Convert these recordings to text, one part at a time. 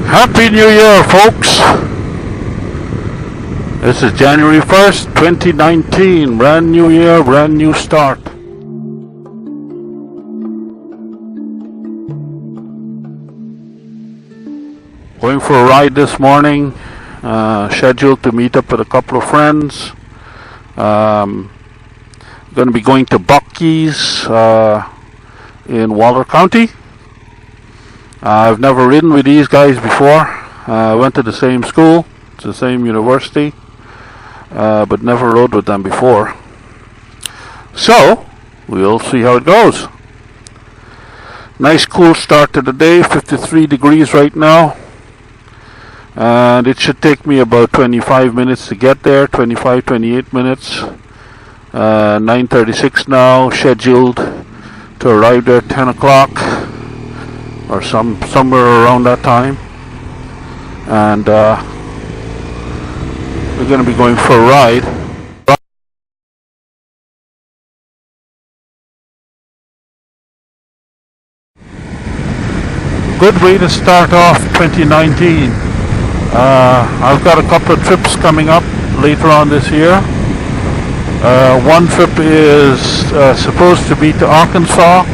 Happy New Year, folks! This is January 1st, 2019. Brand new year, brand new start. Going for a ride this morning. Scheduled to meet up with a couple of friends. Going to be going to Bucky's in Waller County. I've never ridden with these guys before. I went to the same school, it's the same university, but never rode with them before. So, we'll see how it goes. Nice cool start to the day, 53 degrees right now. And it should take me about 25 minutes to get there, 28 minutes. 9:36 now, scheduled to arrive there at 10 o'clock. Or somewhere around that time, and we're going to be going for a ride. Good way to start off 2019. I've got a couple of trips coming up later on this year. One trip is supposed to be to Arkansas,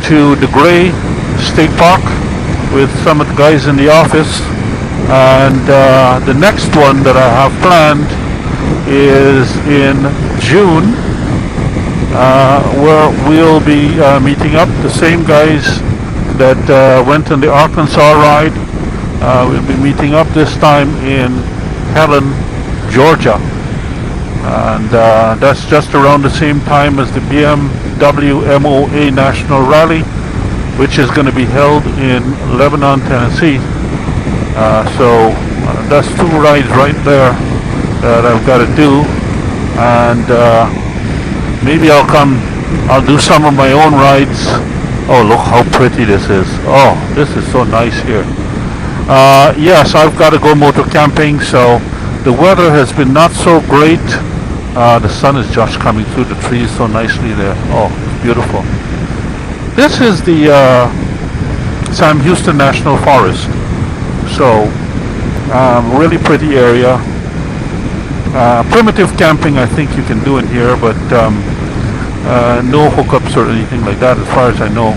to the Gray State Park with some of the guys in the office, and the next one that I have planned is in June, where we'll be meeting up the same guys that went on the Arkansas ride. We'll be meeting up this time in Helen, Georgia, and that's just around the same time as the BMW MOA National Rally, which is going to be held in Lebanon, Tennessee. So that's two rides right there that I've got to do, and maybe I'll do some of my own rides. Oh, look how pretty this is. Oh, this is so nice here. Yes, I've got to go motor camping, so the weather has been not so great. The sun is just coming through the trees so nicely there. Oh, beautiful. This is the Sam Houston National Forest, so really pretty area. Primitive camping I think you can do in here, but no hookups or anything like that as far as I know.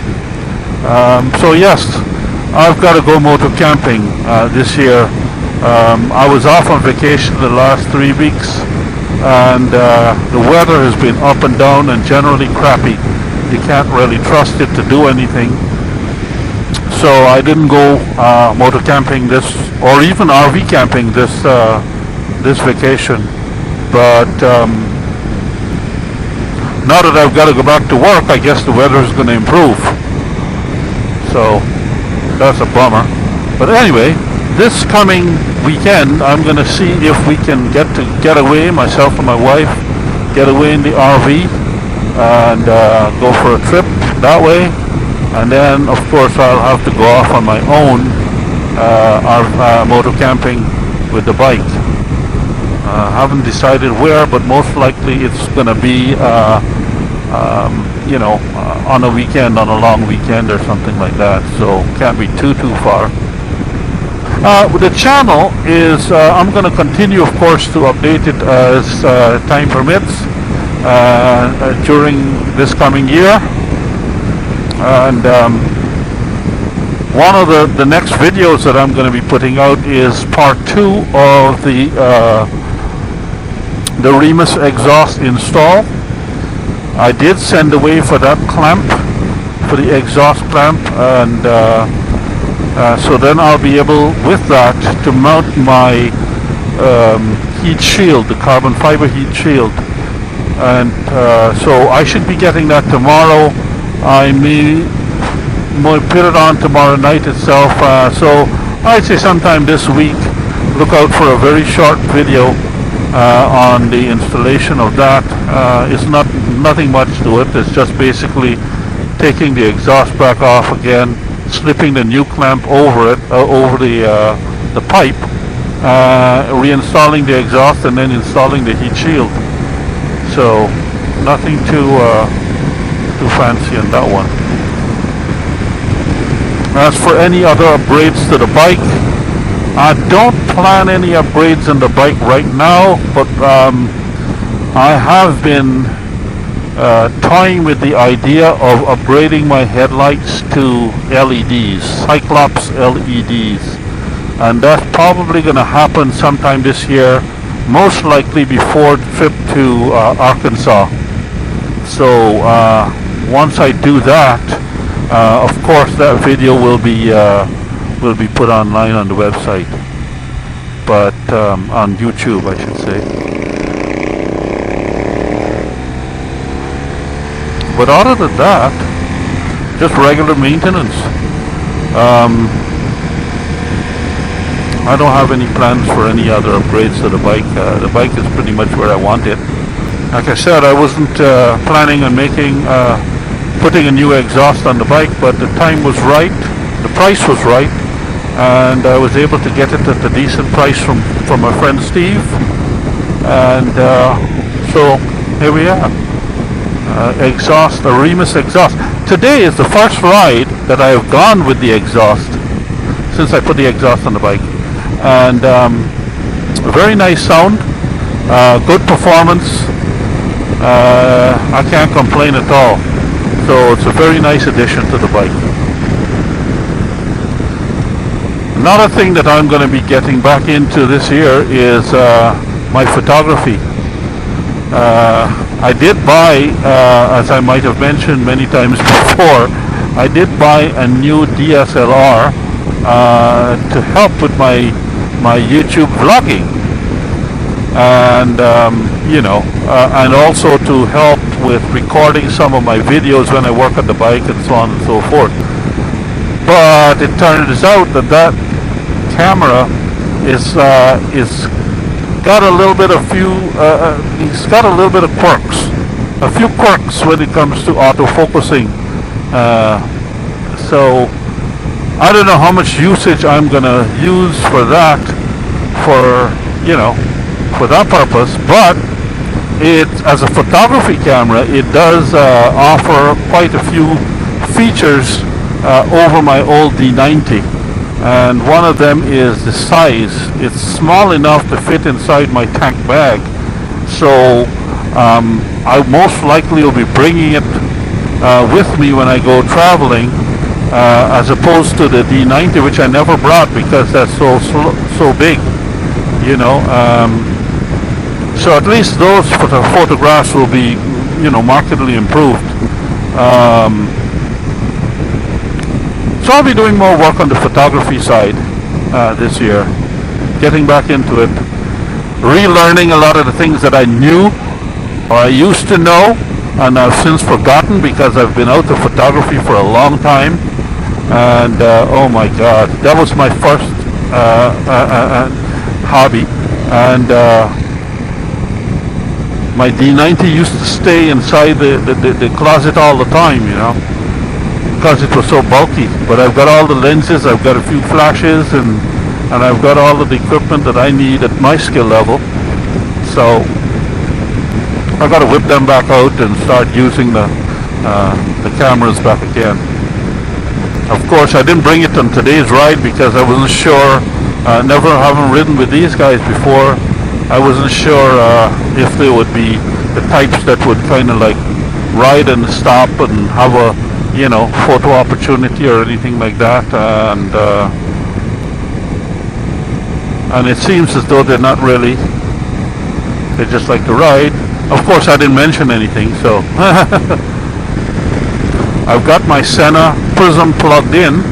So yes, I've got to go motor camping this year. I was off on vacation the last 3 weeks, and the weather has been up and down and generally crappy. You can't really trust it to do anything. So I didn't go motor camping or even RV camping this vacation. But now that I've got to go back to work, I guess the weather is going to improve. So that's a bummer. But anyway, this coming weekend, I'm going to see if we can get away, myself and my wife, get away in the RV. And go for a trip that way, and then of course I'll have to go off on my own motor camping with the bike. Haven't decided where, but most likely it's going to be on a weekend, on a long weekend or something like that, so can't be too far. The channel is I'm going to continue, of course, to update it as time permits during this coming year, and one of the next videos that I'm going to be putting out is part 2 of the Remus exhaust install. I did send away for that clamp, for the exhaust clamp, and so then I'll be able with that to mount my heat shield, the carbon fiber heat shield. And so I should be getting that tomorrow. I may put it on tomorrow night itself. So I'd say sometime this week, look out for a very short video on the installation of that. It's nothing much to it. It's just basically taking the exhaust back off again, slipping the new clamp over it, over the pipe, reinstalling the exhaust, and then installing the heat shield. So nothing too fancy on that one. As for any other upgrades to the bike, I don't plan any upgrades on the bike right now, but I have been toying with the idea of upgrading my headlights to LEDs, Cyclops LEDs, and that's probably going to happen sometime this year, most likely before the trip to Arkansas. So once I do that, of course that video will be put online on the website, but on YouTube I should say. But other than that, just regular maintenance. I don't have any plans for any other upgrades to the bike. The bike is pretty much where I want it. Like I said, I wasn't planning on putting a new exhaust on the bike, but the time was right, the price was right, and I was able to get it at a decent price from my friend Steve. And so here we are. Exhaust, a Remus exhaust. Today is the first ride that I have gone with the exhaust since I put the exhaust on the bike, and a very nice sound, good performance. I can't complain at all. So it's a very nice addition to the bike. Another thing that I'm going to be getting back into this year is my photography. I did buy, as I might have mentioned many times before, I did buy a new DSLR to help with my YouTube vlogging, and and also to help with recording some of my videos when I work on the bike and so on and so forth. But it turns out that camera is got a little bit of he's got a little bit of a few quirks when it comes to autofocusing. So I don't know how much usage I'm gonna use for that, for that purpose. But it, as a photography camera, it does offer quite a few features over my old D90. And one of them is the size. It's small enough to fit inside my tank bag, so I most likely will be bringing it with me when I go traveling, as opposed to the D90, which I never brought because that's so big, so at least those photographs will be markedly improved. So I'll be doing more work on the photography side this year, getting back into it, relearning a lot of the things that I knew or I used to know and I've since forgotten because I've been out of photography for a long time. And oh my God, that was my first hobby, and my D90 used to stay inside the closet all the time, because it was so bulky. But I've got all the lenses, I've got a few flashes, and I've got all of the equipment that I need at my skill level. So I've got to whip them back out and start using the cameras back again. Of course, I didn't bring it on today's ride because I wasn't sure, never having ridden with these guys before, I wasn't sure if they would be the types that would kind of like ride and stop and have a photo opportunity or anything like that, and it seems as though they're not really. They just like to ride. Of course, I didn't mention anything, so I've got my Sena Prism plugged in,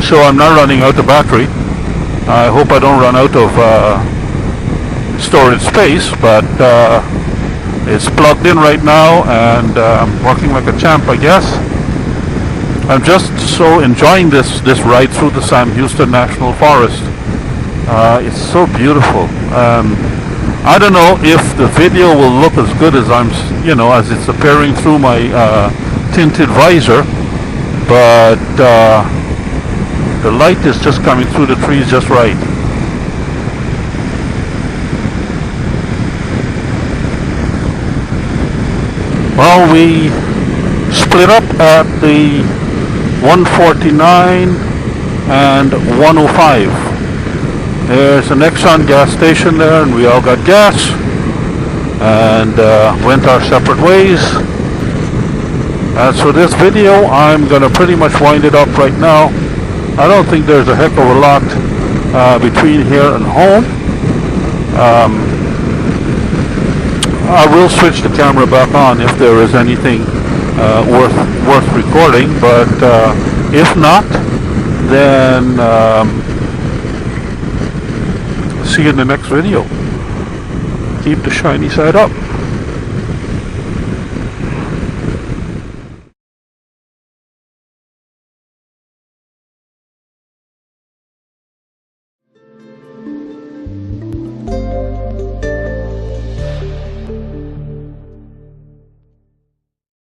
so I'm not running out of battery. I hope I don't run out of storage space, but it's plugged in right now and working like a champ, I guess. I'm just so enjoying this ride through the Sam Houston National Forest. It's so beautiful. I don't know if the video will look as good as as it's appearing through my tinted visor, but the light is just coming through the trees just right. Well, we split up at the 149 and 105. There's an Exxon gas station there, and we all got gas and went our separate ways. As for this video, I'm going to pretty much wind it up right now. I don't think there's a heck of a lot between here and home. I will switch the camera back on if there is anything worth recording, but if not, then see you in the next video. Keep the shiny side up.